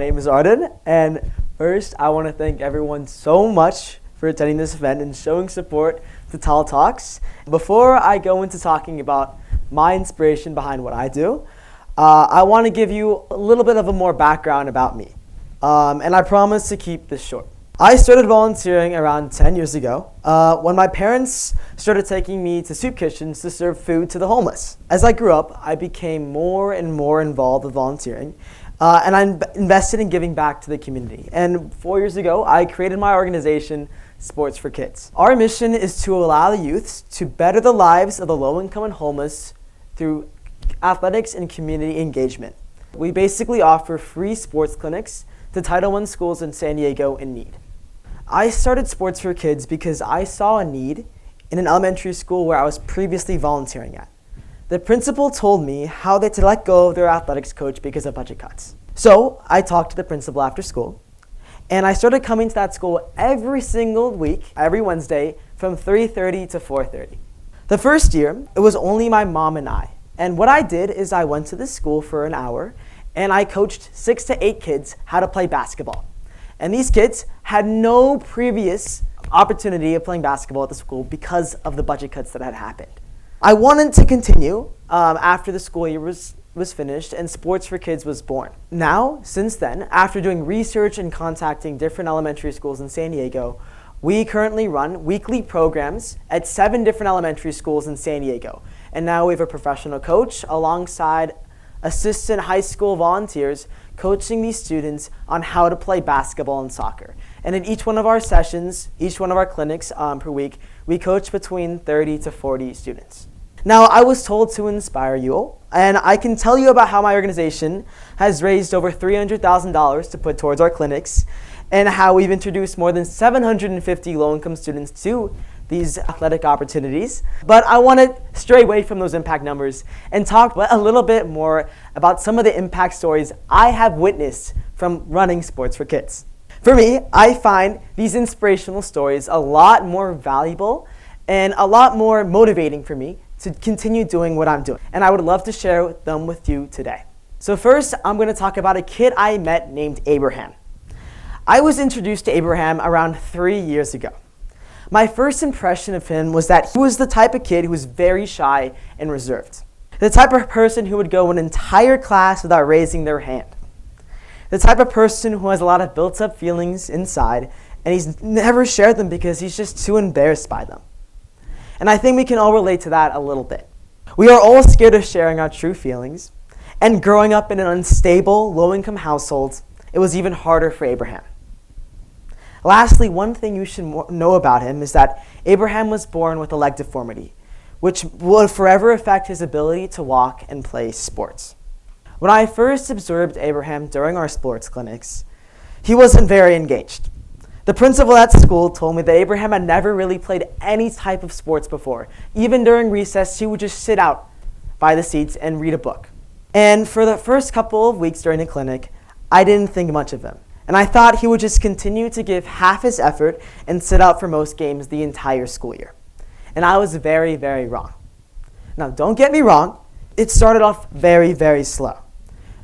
name is Arden, and first I want to thank everyone so much for attending this event and showing support to TALTalks. Before I go into talking about my inspiration behind what I do, I want to give you a little bit of a more background about me, and I promise to keep this short. I started volunteering around 10 years ago when my parents started taking me to soup kitchens to serve food to the homeless. As I grew up, I became more and more involved with volunteering, and I invested in giving back to the community. And 4 years ago, I created my organization, Sports4Kids. Our mission is to allow the youths to better the lives of the low-income and homeless through athletics and community engagement. We basically offer free sports clinics to Title I schools in San Diego in need. I started Sports4Kids because I saw a need in an elementary school where I was previously volunteering at. The principal told me how they had to let go of their athletics coach because of budget cuts. So I talked to the principal after school, and I started coming to that school every single week, every Wednesday, from 3:30 to 4:30. The first year, it was only my mom and I. And what I did is I went to this school for an hour, and I coached 6 to 8 kids how to play basketball. And these kids had no previous opportunity of playing basketball at the school because of the budget cuts that had happened. I wanted to continue after the school year was finished and Sports4Kids was born. Now, since then, after doing research and contacting different elementary schools in San Diego, we currently run weekly programs at 7 different elementary schools in San Diego. And now we have a professional coach alongside assistant high school volunteers coaching these students on how to play basketball and soccer. And in each one of our sessions, each one of our clinics per week, we coach between 30 to 40 students. Now, I was told to inspire you, and I can tell you about how my organization has raised over $300,000 to put towards our clinics, and how we've introduced more than 750 low-income students to these athletic opportunities. But I want to stray away from those impact numbers and talk a little bit more about some of the impact stories I have witnessed from running Sports4Kids. For me, I find these inspirational stories a lot more valuable and a lot more motivating for me to continue doing what I'm doing. And I would love to share them with you today. So first, I'm going to talk about a kid I met named Abraham. I was introduced to Abraham around 3 years ago. My first impression of him was that he was the type of kid who was very shy and reserved. The type of person who would go an entire class without raising their hand. The type of person who has a lot of built-up feelings inside, and he's never shared them because he's just too embarrassed by them. And I think we can all relate to that a little bit. We are all scared of sharing our true feelings, and growing up in an unstable, low-income household, it was even harder for Abraham. Lastly, one thing you should know about him is that Abraham was born with a leg deformity, which will forever affect his ability to walk and play sports. When I first observed Abraham during our sports clinics, he wasn't very engaged. The principal at school told me that Abraham had never really played any type of sports before. Even during recess, he would just sit out by the seats and read a book. And for the first couple of weeks during the clinic, I didn't think much of him. And I thought he would just continue to give half his effort and sit out for most games the entire school year. And I was very, very wrong. Now, don't get me wrong, it started off very, very slow.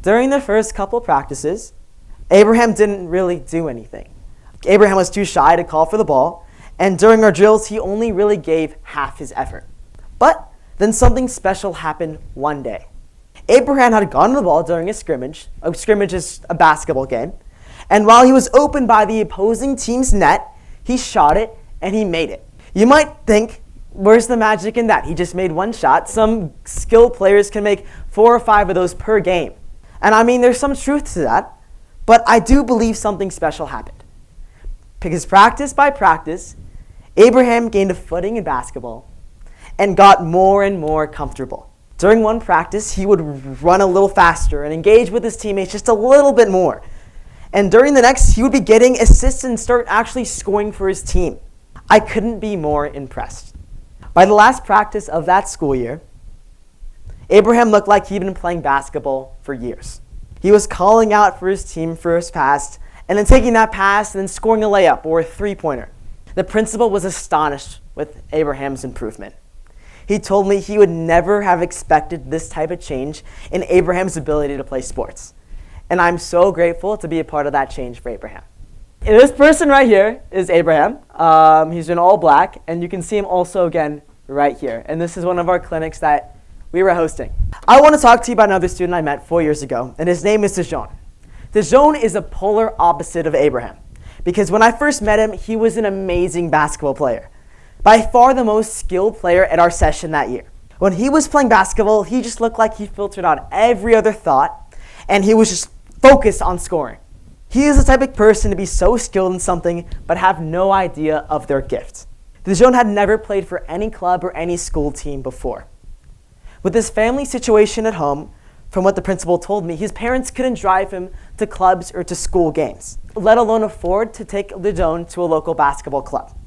During the first couple practices, Abraham didn't really do anything. Abraham was too shy to call for the ball, and during our drills, he only really gave half his effort. But then something special happened one day. Abraham had gotten the ball during a scrimmage. A scrimmage is a basketball game. And while he was open by the opposing team's net, he shot it and he made it. You might think, where's the magic in that? He just made one shot. Some skilled players can make 4 or 5 of those per game. And I mean, there's some truth to that, but I do believe something special happened. Because practice by practice, Abraham gained a footing in basketball and got more and more comfortable. During one practice, he would run a little faster and engage with his teammates just a little bit more. And during the next, he would be getting assists and start actually scoring for his team. I couldn't be more impressed. By the last practice of that school year, Abraham looked like he'd been playing basketball for years. He was calling out for his team for his pass, and then taking that pass and then scoring a layup or a three-pointer. The principal was astonished with Abraham's improvement. He told me he would never have expected this type of change in Abraham's ability to play sports. And I'm so grateful to be a part of that change for Abraham. And this person right here is Abraham. He's in all black, and you can see him also again right here. And this is one of our clinics that we were hosting. I want to talk to you about another student I met 4 years ago, and his name is Dijon. Dijon is a polar opposite of Abraham, because when I first met him, he was an amazing basketball player. By far the most skilled player at our session that year. When he was playing basketball, he just looked like he filtered out every other thought, and he was just focused on scoring. He is the type of person to be so skilled in something, but have no idea of their gift. Dijon had never played for any club or any school team before. With his family situation at home, from what the principal told me, his parents couldn't drive him to clubs or to school games, let alone afford to take Dijon to a local basketball club.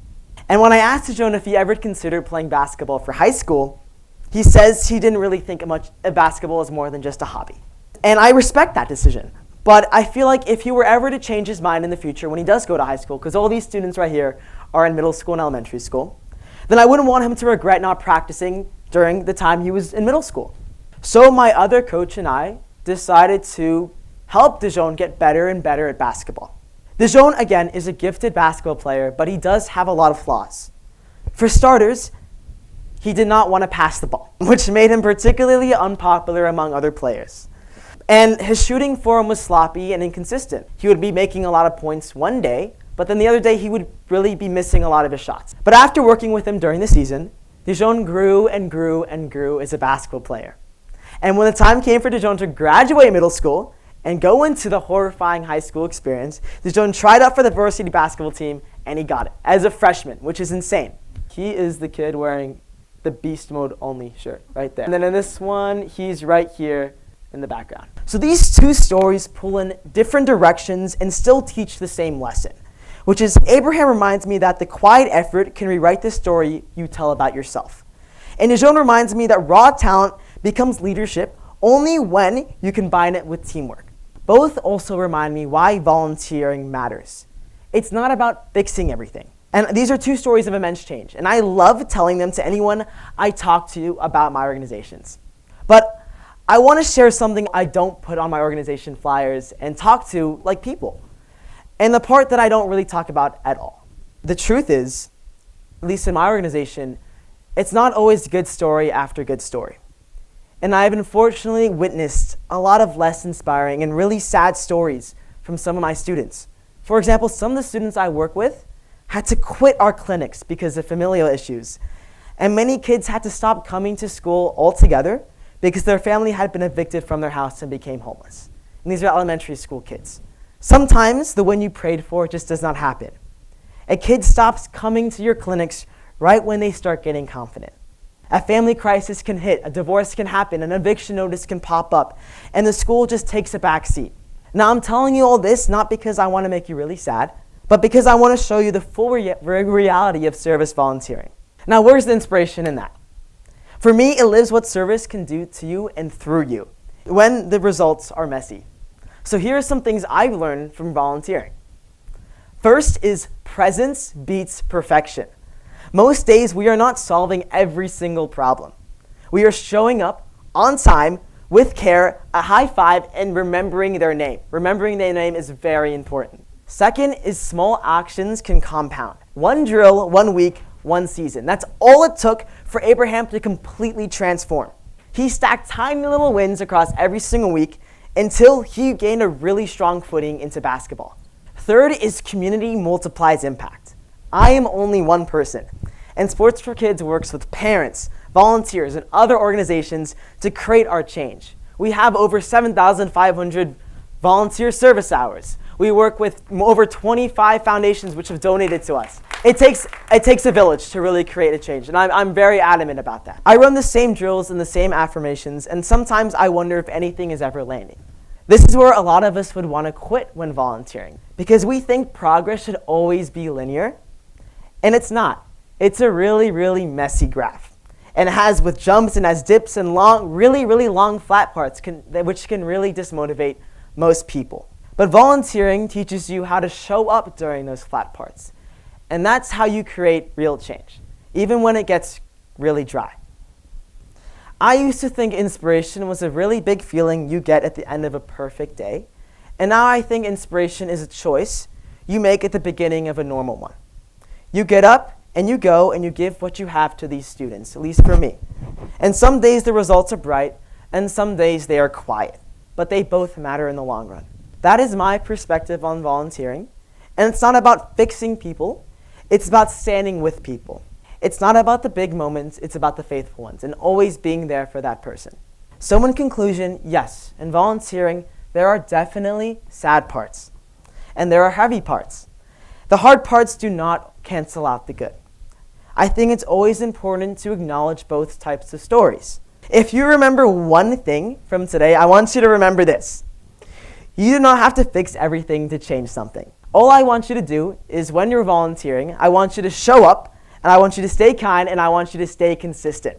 And when I asked Dijon if he ever considered playing basketball for high school, he says he didn't really think much of basketball as more than just a hobby. And I respect that decision. But I feel like if he were ever to change his mind in the future when he does go to high school, because all these students right here are in middle school and elementary school, then I wouldn't want him to regret not practicing during the time he was in middle school. So my other coach and I decided to help Dijon get better and better at basketball. Dijon, again, is a gifted basketball player, but he does have a lot of flaws. For starters, he did not want to pass the ball, which made him particularly unpopular among other players. And his shooting form was sloppy and inconsistent. He would be making a lot of points one day, but then the other day he would really be missing a lot of his shots. But after working with him during the season, Dijon grew and grew and grew as a basketball player. And when the time came for Dijon to graduate middle school and go into the horrifying high school experience, Dijon tried out for the varsity basketball team, and he got it as a freshman, which is insane. He is the kid wearing the beast mode only shirt right there. And then in this one, he's right here in the background. So these two stories pull in different directions and still teach the same lesson, which is Abraham reminds me that the quiet effort can rewrite the story you tell about yourself. And Dijon reminds me that raw talent becomes leadership only when you combine it with teamwork. Both also remind me why volunteering matters. It's not about fixing everything. And these are two stories of immense change, and I love telling them to anyone I talk to about my organizations. But I want to share something I don't put on my organization flyers and talk to like people. And the part that I don't really talk about at all. The truth is, at least in my organization, it's not always good story after good story. And I've unfortunately witnessed a lot of less inspiring and really sad stories from some of my students. For example, some of the students I work with had to quit our clinics because of familial issues. And many kids had to stop coming to school altogether because their family had been evicted from their house and became homeless. And these are elementary school kids. Sometimes the win you prayed for just does not happen. A kid stops coming to your clinics right when they start getting confident. A family crisis can hit, a divorce can happen, an eviction notice can pop up, and the school just takes a back seat. Now I'm telling you all this not because I want to make you really sad, but because I want to show you the full reality of service volunteering. Now where's the inspiration in that? For me, it lives what service can do to you and through you when the results are messy. So here are some things I've learned from volunteering. First is presence beats perfection. Most days, we are not solving every single problem. We are showing up on time, with care, a high five, and remembering their name. Remembering their name is very important. Second is small actions can compound. One drill, 1 week, 1 season. That's all it took for Abraham to completely transform. He stacked tiny little wins across every single week until he gained a really strong footing into basketball. Third is community multiplies impact. I am only one person, and Sports4Kids works with parents, volunteers, and other organizations to create our change. We have over 7,500 volunteer service hours. We work with over 25 foundations which have donated to us. It takes a village to really create a change, and I'm very adamant about that. I run the same drills and the same affirmations, and sometimes I wonder if anything is ever landing. This is where a lot of us would want to quit when volunteering, because we think progress should always be linear. And it's not. It's a really, really messy graph. And it has with jumps and has dips and long, really, really long flat parts, which can really dismotivate most people. But volunteering teaches you how to show up during those flat parts. And that's how you create real change, even when it gets really dry. I used to think inspiration was a really big feeling you get at the end of a perfect day. And now I think inspiration is a choice you make at the beginning of a normal one. You get up and you go and you give what you have to these students, at least for me. And some days the results are bright and some days they are quiet, but they both matter in the long run. That is my perspective on volunteering. And it's not about fixing people, it's about standing with people. It's not about the big moments, it's about the faithful ones and always being there for that person. So in conclusion, yes, in volunteering, there are definitely sad parts. And there are heavy parts. The hard parts do not cancel out the good. I think it's always important to acknowledge both types of stories. If you remember one thing from today, I want you to remember this. You do not have to fix everything to change something. All I want you to do is when you're volunteering, I want you to show up, and I want you to stay kind, and I want you to stay consistent.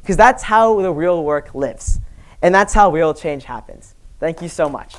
Because that's how the real work lives. And that's how real change happens. Thank you so much.